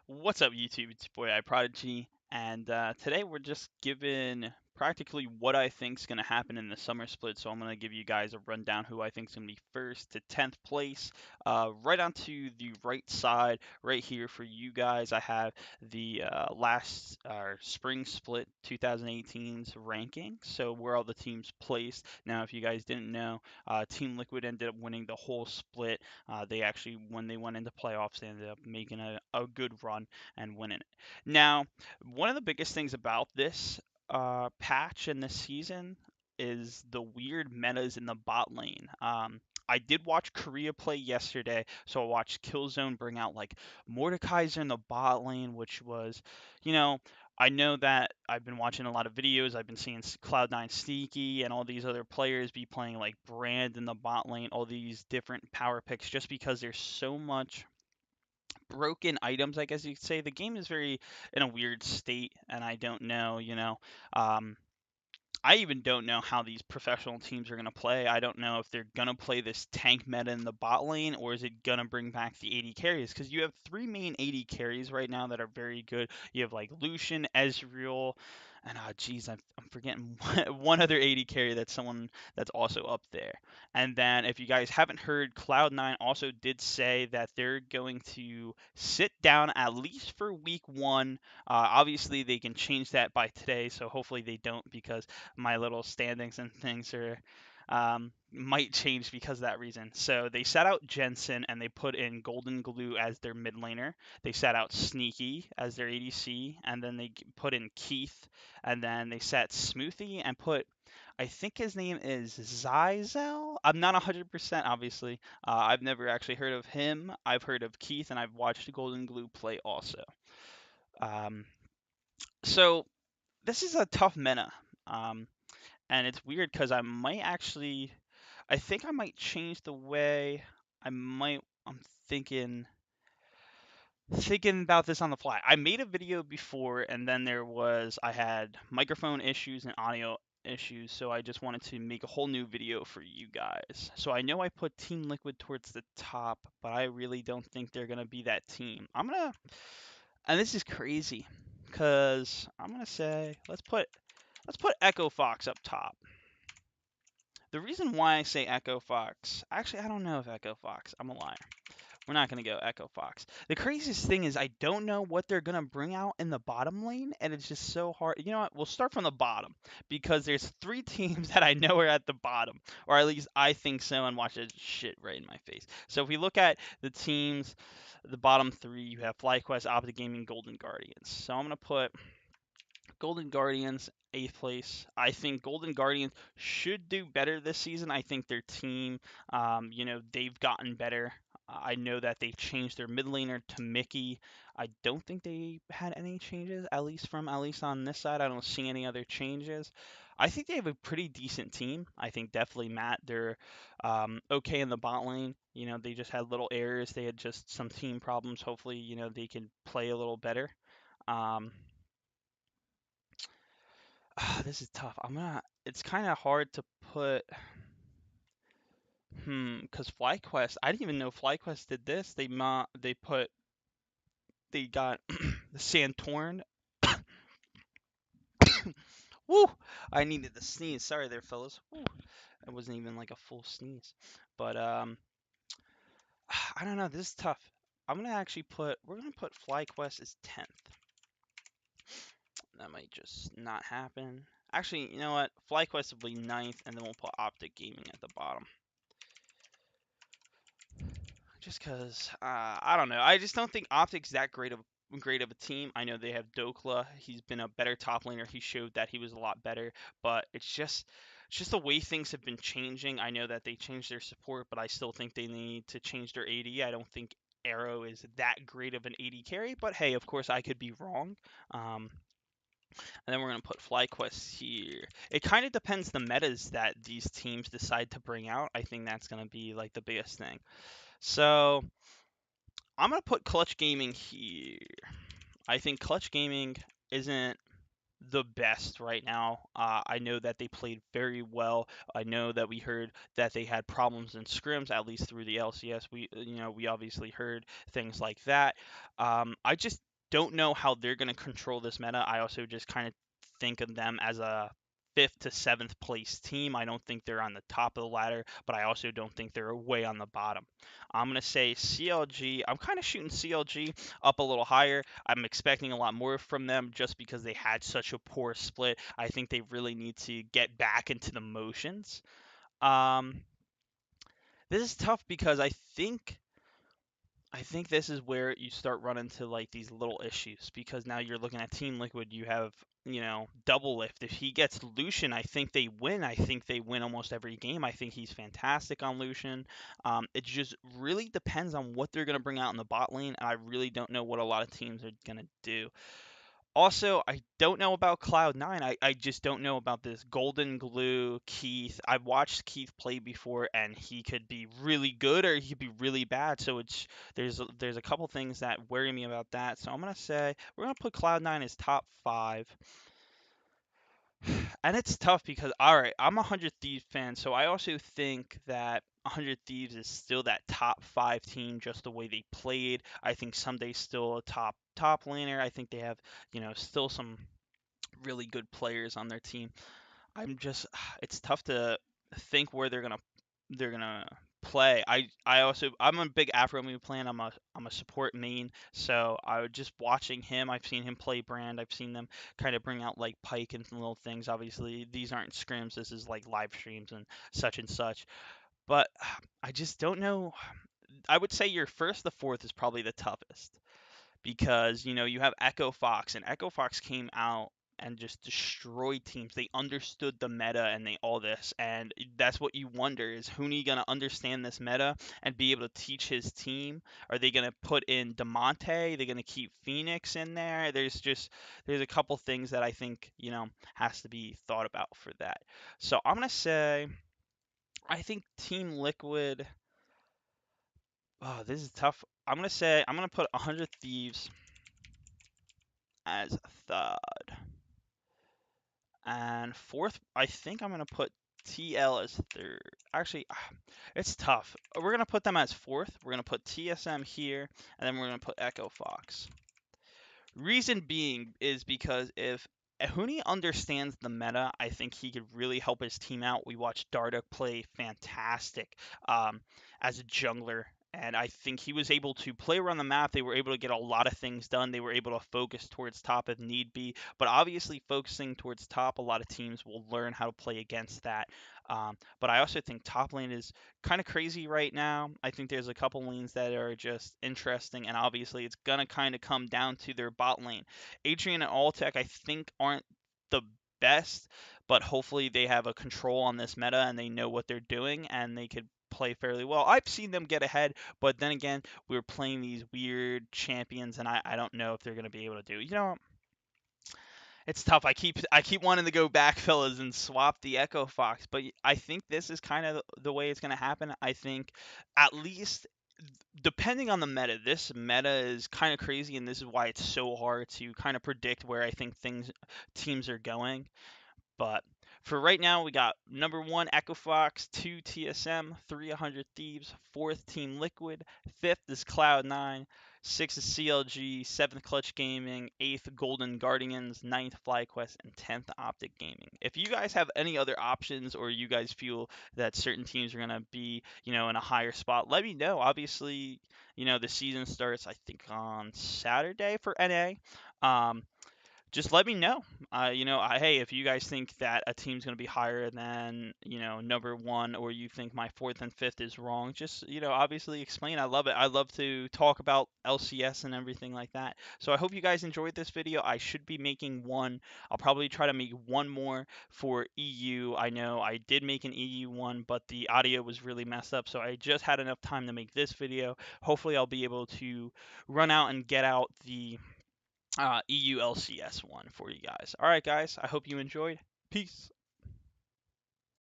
What's up, YouTube? It's your boy iProdigy, and today we're just giving practically what I think is going to happen in the summer split. So I'm going to give you guys a rundown who I think is going to be first to 10th place. Right onto the right side, right here for you guys, I have the last spring split 2018's ranking. So where all the teams placed. Now, if you guys didn't know, Team Liquid ended up winning the whole split. They actually, when they went into playoffs, they ended up making a good run and winning it. Now, one of the biggest things about this patch in this season is the weird metas in the bot lane. I did watch Korea play yesterday, so I watched Killzone bring out like Mordekaiser in the bot lane, which was, you know, I know that I've been watching a lot of videos. I've been seeing Cloud9 Sneaky and all these other players be playing like Brand in the bot lane, all these different power picks, just because there's so much broken items, I guess you could say. The game is very in a weird state, and I don't know, um, I even don't know how these professional teams are going to play. I don't know if they're going to play this tank meta in the bot lane or is it going to bring back the AD carries? Because you have three main AD carries right now that are very good. You have like Lucian, Ezreal, and geez, I'm forgetting one other AD carry that's someone that's also up there. And then if you guys haven't heard, Cloud9 also did say that they're going to sit down at least for week 1. Obviously, they can change that by today, so hopefully they don't because my little standings and things are might change because of that reason. So they sat out Jensen and they put in Golden Glue as their mid laner. They sat out Sneaky as their ADC, and then they put in Keith, and then they sat Smoothie and put. I think his name is Zyzel. I'm not 100% obviously. I've never actually heard of him. I've heard of Keith and I've watched Golden Glue play also. Um, so this is a tough meta. Um, and it's weird because I think I might change the way I'm thinking about this on the fly. I made a video before and then I had microphone issues and audio issues, so I just wanted to make a whole new video for you guys. So I know I put Team Liquid towards the top, but I really don't think they're gonna be that team. And this is crazy, because I'm gonna say let's put Echo Fox up top. The reason why I say Echo Fox, actually, I don't know if Echo Fox, I'm a liar. We're not going to go Echo Fox. The craziest thing is I don't know what they're going to bring out in the bottom lane, and it's just so hard. You know what? We'll start from the bottom because there's three teams that I know are at the bottom, or at least I think so, and watch this shit right in my face. So if we look at the teams, the bottom three, you have FlyQuest, Optic Gaming, Golden Guardians. So I'm going to put Golden Guardians, 8th place. I think Golden Guardians should do better this season. I think their team, they've gotten better. I know that they changed their mid laner to Mickey. I don't think they had any changes, at least on this side. I don't see any other changes. I think they have a pretty decent team. I think definitely Matt, they're okay in the bot lane. They just had little errors. They had just some team problems. Hopefully, they can play a little better. Um, this is tough. It's kind of hard to put. Because FlyQuest, I didn't even know FlyQuest did this. They got the Santorn. Woo! I needed to sneeze. Sorry there, fellas. Woo! It wasn't even like a full sneeze. But I don't know. This is tough. We're gonna put FlyQuest as 10th. That might just not happen. Actually, you know what? FlyQuest will be 9th, and then we'll put Optic Gaming at the bottom. Just because I don't know. I just don't think Optic's that great of a team. I know they have Dokla. He's been a better top laner. He showed that he was a lot better, but it's just the way things have been changing. I know that they changed their support, but I still think they need to change their AD. I don't think Arrow is that great of an AD carry, but hey, of course I could be wrong. And then we're gonna put FlyQuest here. It kind of depends the metas that these teams decide to bring out. I think that's gonna be like the biggest thing. So I'm gonna put Clutch Gaming here. I think Clutch Gaming isn't the best right now. I know that they played very well. I know that we heard that they had problems in scrims, at least through the LCS. We obviously heard things like that. I just don't know how they're going to control this meta. I also just kind of think of them as a fifth to seventh place team. I don't think they're on the top of the ladder, but I also don't think they're way on the bottom. I'm going to say CLG. I'm kind of shooting CLG up a little higher. I'm expecting a lot more from them just because they had such a poor split. I think they really need to get back into the motions. Um, this is tough because I think this is where you start running to like these little issues because now you're looking at Team Liquid. You have, Double Lift. If he gets Lucian, I think they win. I think they win almost every game. I think he's fantastic on Lucian. It just really depends on what they're going to bring out in the bot lane. I really don't know what a lot of teams are going to do. Also, I don't know about Cloud9. I just don't know about this Golden Glue Keith. I've watched Keith play before, and he could be really good or he could be really bad. So there's a couple things that worry me about that. So I'm gonna say we're gonna put Cloud9 as top five. And it's tough because, all right, I'm a 100 Thieves fan, so I also think that 100 Thieves is still that top five team, just the way they played. I think Sunday's still a top laner. I think they have, still some really good players on their team. I'm just, it's tough to think where they're gonna play. I'm a big Afromu plan. I'm a support main, so I was just watching him. I've seen him play Brand. I've seen them kind of bring out like Pike and some little things. Obviously, these aren't scrims. This is like live streams and such and such. But I just don't know. I would say your first to fourth is probably the toughest because you have Echo Fox, and Echo Fox came out and just destroyed teams. They understood the meta and they all this, and that's what you wonder is Huni gonna understand this meta and be able to teach his team? Are they gonna put in Demonte? Are they gonna keep Phoenix in there? There's a couple things that I think has to be thought about for that. So I'm gonna say I think Team Liquid. Oh, this is tough. I'm gonna put 100 Thieves as third. And fourth, I think I'm going to put TL as third. Actually, it's tough. We're going to put them as fourth. We're going to put TSM here, and then we're going to put Echo Fox. Reason being is because if Huni understands the meta, I think he could really help his team out. We watched Darda play fantastic as a jungler, and I think he was able to play around the map. They were able to get a lot of things done. They were able to focus towards top if need be, but obviously focusing towards top, a lot of teams will learn how to play against that. But I also think top lane is kind of crazy right now. I think there's a couple lanes that are just interesting, and obviously it's gonna kind of come down to their bot lane. Adrian and Alltech, I think, aren't the best, but hopefully they have a control on this meta and they know what they're doing and they could play fairly well. I've seen them get ahead, but then again, we're playing these weird champions, and I don't know if they're gonna be able to do. It's tough. I keep wanting to go back, fellas, and swap the Echo Fox, but I think this is kind of the way it's going to happen. I think at least depending on the meta, this meta is kind of crazy, and this is why it's so hard to kind of predict where I think teams are going. But for right now, we got number one Echo Fox, two TSM, 300 Thieves, fourth Team Liquid, fifth is Cloud9, sixth is CLG, seventh Clutch Gaming, eighth Golden Guardians, ninth FlyQuest, and 10th Optic Gaming. If you guys have any other options or you guys feel that certain teams are going to be, in a higher spot, let me know. Obviously, the season starts, I think, on Saturday for NA. Just let me know. Hey, if you guys think that a team's going to be higher than, number one, or you think my fourth and fifth is wrong, just, obviously explain. I love it. I love to talk about LCS and everything like that. So I hope you guys enjoyed this video. I should be making one. I'll probably try to make one more for EU. I know I did make an EU one, but the audio was really messed up. So I just had enough time to make this video. Hopefully I'll be able to run out and get out the EU LCS one for you guys. All right, guys. I hope you enjoyed. Peace.